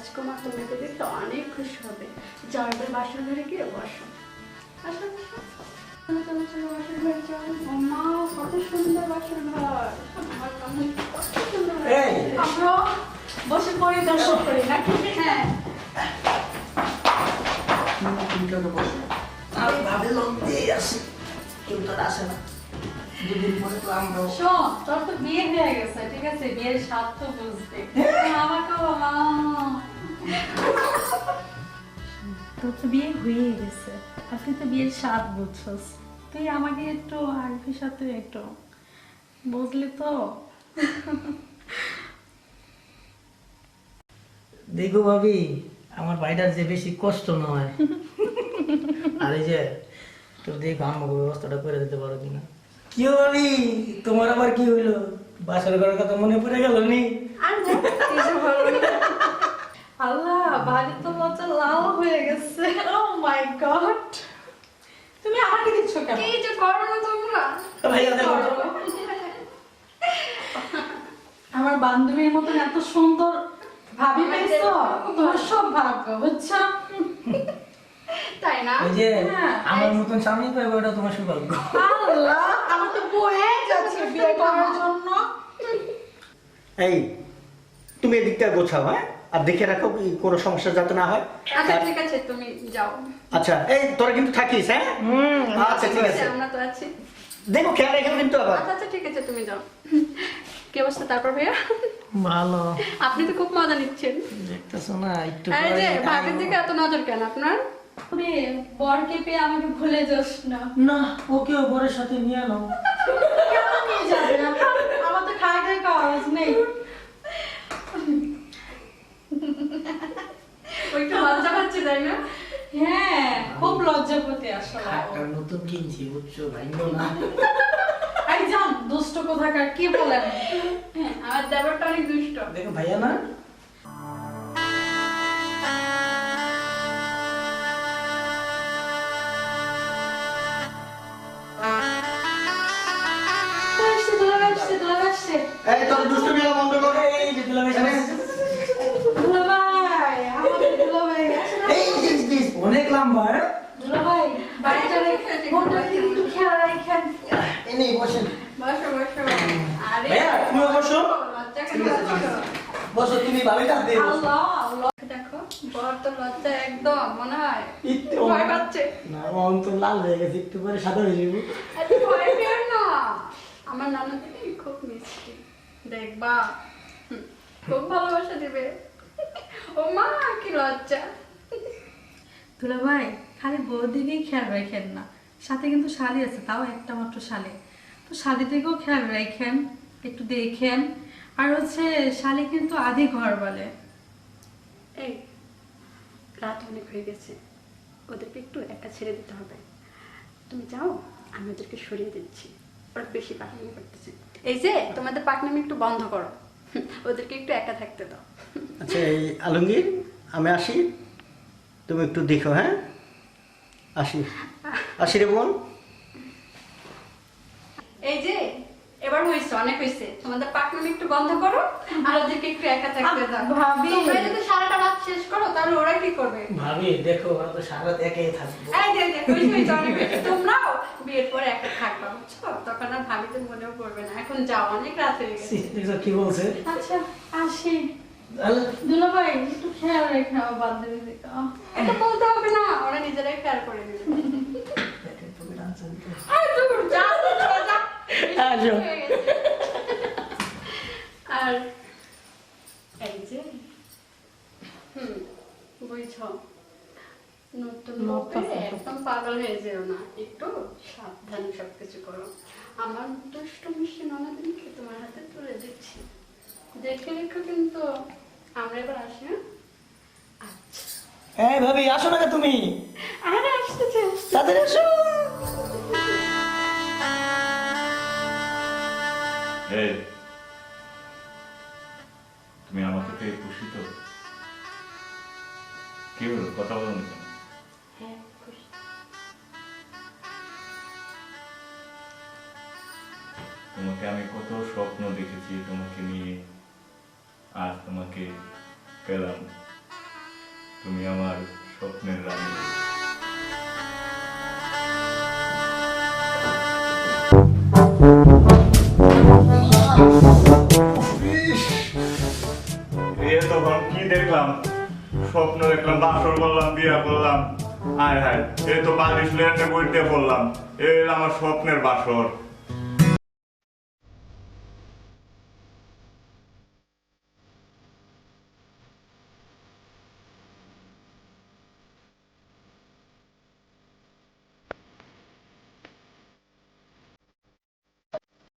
রাজকুমার তোমাকে দেখতে অনেক খুশি হবে। যাও এবার বাসর ঘরে গিয়ে বসো। আসো বসো। চলো চলো চলো বাসর ঘরে চলো। মা কত সুন্দর বাসর ঘর। আমার কেমন কত সুন্দর। আমরা বসে পড়ি দর্শন করি নাকি? হ্যাঁ তুমি কেন বসো? আমি ভাবলাম যে আসি, কেউ তো আর আসে না। দুদিন পরে তো আমরাও। শোন, তোর তো বিয়ে হয়ে গেছে, ঠিক আছে? বিয়ের স্বাদ তো বুঝতে। আমাকেও বলা। তোর তো বিয়ে হয়ে গেছে, আর তুই তো বিয়ের স্বাদ বুঝছস। তুই আমাকে একটু আরবির সাথে একটু বুঝলি তো? দেখো ভাবি, আমার ভাইটার যে বেশি কষ্ট নয়। আর এই যে তোর দেখো আমাকে ব্যবস্থাটা করে দিতে পারো কিনা। কি ভাবি, তোমার আবার কি হইলো? বাসর ঘরের কথা মনে পড়ে গেল নি? আল্লাহ, বাড়ি তো লজ্জা লাল হয়ে গেছে। ও মাই গড, তুমি আমাকে দিচ্ছ কেন? কি যে করো না তোমরা? ভাইয়া দেখো তো। আমার বান্ধবীর মতন এত সুন্দর ভাবি পেয়েছো, তোমার সব ভাগ্য, বুঝছো? তাই না? ওই যে আমার মতন স্বামী পাবে, ওটা তোমার সৌভাগ্য। আল্লাহ, আমার তো বয়ে যাচ্ছে বিয়ে করার জন্য। এই তুমি এদিকটা গোছাও, হ্যাঁ? আর দেখে রাখো কি কোনো সমস্যা যাতে না হয়। আচ্ছা ঠিক আছে, তুমি যাও। আচ্ছা, এই তোরা কিন্তু থাকিস, হ্যাঁ? আচ্ছা ঠিক আছে, আমরা তো আছি। দেখো খেয়াল রেখে কিন্তু আবার। আচ্ছা আচ্ছা ঠিক আছে, তুমি যাও। কি অবস্থা তারপর ভাইয়া? ভালো আপনি তো খুব মজা নিচ্ছেন। দেখতেছো না একটু এই যে ভাবির দিকে এত নজর কেন আপনার? তুমি বরকে পেয়ে আমাকে ভুলে যাস না। না, ওকেও বরের সাথে নিয়ে এলাম। কেন নিয়ে যাবেন? আমার তো খাই খাই কাজ নেই। ওইটা লজ্জা পাচ্ছে তাই না? হ্যাঁ, খুব লজ্জাপতি আসলে। একটা নতুন কিনছি, বুঝছো? ভাইও না। এই জান, দুষ্ট কোথাকার, কি বলেন? হ্যাঁ, আমার দেবরটা অনেক দুষ্ট। দেখো ভাইয়া না। এই তোর দুষ্টুমি এলা বন্ধ কর। এই যে দুলাভাই এসেছে। এই যে অনেক লম্বা। এনে বসেন। ভাইয়া, তুমিও বসো। বসো তুমি, ভাবিটা দিয়ে বসো। দেখো, বর তো লজ্জা একদম মনে হয় একটু ভয় পাচ্ছে। না, অন্ত লাল হয়ে গেছে, একটু পরে সাদা হয়ে যাবো। এত ভয় পেও না। আমার নানা দিদি খুব মিষ্টি, দেখবা খুব ভালোবাসা দিবে। ও মা, কি লজ্জা। দুলা ভাই, খালি বউ দিকেই খেয়াল রাখেন না, সাথে কিন্তু শালি আছে, তাও একটা মাত্র শালি। তো শালি দিকেও খেয়াল রাখেন, একটু দেখেন। আর হচ্ছে শালি কিন্তু আধি ঘর বলে। এই রাত অনেক হয়ে গেছে, ওদেরকে একটু একা ছেড়ে দিতে হবে। তুমি যাও, আমি ওদেরকে সরিয়ে দিচ্ছি, ওরা বেশি পাকনামি করতেছে। এই যে তোমাদের পাকনামি একটু বন্ধ করো, ওদেরকে একটু একা থাকতে দাও। আচ্ছা এই আলমগীর, আমি আসি, তুমি একটু দেখো, হ্যাঁ? আসি আসি রে বোন। এই যে এবার হয়েছে, অনেক হয়েছে, তোমাদের পাকনামি একটু বন্ধ করো, আর ওদেরকে একটু একা থাকতে দাও। ভাবি, তোমরা যদি সারাটা রাত শেষ করো তাহলে ওরা কি করবে? ভাবি দেখো, ওরা তো সারা রাত একাই থাকবো। এই যে হয়েছে, অনেক হয়েছে। তোমরাও বিয়ের পরে একা থাকবা, বুঝছো? তখন আর ভাবিতে মনেও পড়বে না। এখন যাও, অনেক রাত হয়ে গেছে। দেখো কি বলছে। আচ্ছা আসি। দুলা ভাই, একটু খেয়াল রেখে আমার বান্ধবী দিকে। এটা বলতে হবে না, ওরা নিজেরাই খেয়াল করে নেবে। আর দূর, যা তো যা। আসো। আর এই যে বুঝছো, নতুন বউকে একদম পাগল হয়ে যেও না, একটু সাবধানে সবকিছু করো। আমার দুষ্ট মিষ্টি ননদিনকে তোমার হাতে তুলে দিচ্ছি, দেখে রেখো কিন্তু। আমরা এবার আসি, হ্যাঁ? আচ্ছা, এই ভাবি আসো না তুমি, আরে আসতেছে। তাড়াতাড়ি আসো। এই, তুমি আমাকে পেয়ে খুশি তো? কি হলো, কথা বলো না কেন? হ্যাঁ, খুশি। তোমাকে আমি কত স্বপ্ন দেখেছি তোমাকে নিয়ে, আজ তোমাকে পেলাম। তুমি আমার স্বপ্নের রানী। তখন কি দেখলাম, স্বপ্ন দেখলাম, বাসর করলাম, বিয়া করলাম, হায় হায়, এ তো বালিশ লেনে বইতে পড়লাম, এ আমার স্বপ্নের বাসর।